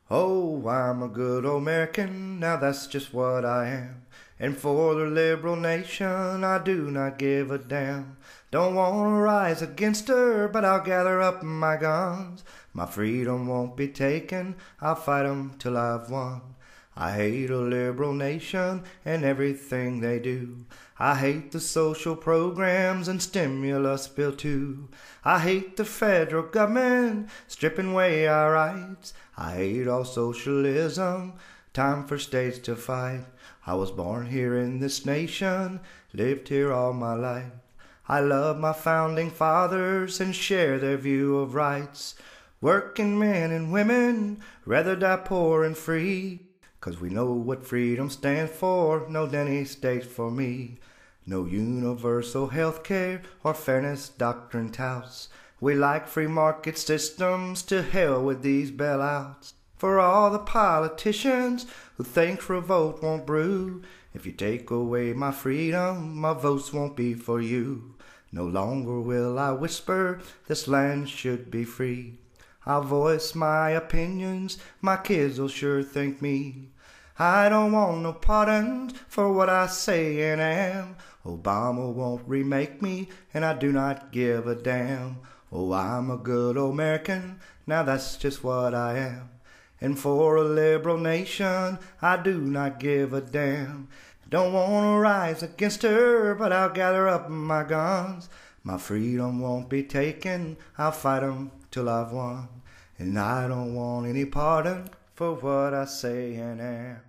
Oh, I'm a good old American, now that's just what I am. And for the liberal nation, I do not give a damn. Don't wanna rise against her, but I'll gather up my guns. My freedom won't be taken, I'll fight 'em till I've won. I hate a liberal nation and everything they do. I hate the social programs and stimulus bill too. I hate the federal government stripping away our rights. I hate all socialism, time for states to fight. I was born here in this nation, lived here all my life. I love my founding fathers and share their view of rights. Working men and women rather die poor and free. 'Cause we know what freedom stands for, no any state for me. No universal health care or fairness doctrine touts. We like free market systems, to hell with these bailouts. For all the politicians who think revolt won't brew, if you take away my freedom, my votes won't be for you. No longer will I whisper, this land should be free. I'll voice my opinions, my kids will sure thank me. I don't want no pardons for what I say and am. Obama won't remake me, and I do not give a damn. Oh, I'm a good old American, now that's just what I am. And for a liberal nation, I do not give a damn. Don't wanna rise against her, but I'll gather up my guns. My freedom won't be taken, I'll fight 'em till I've won. And I don't want any pardon for what I say and am.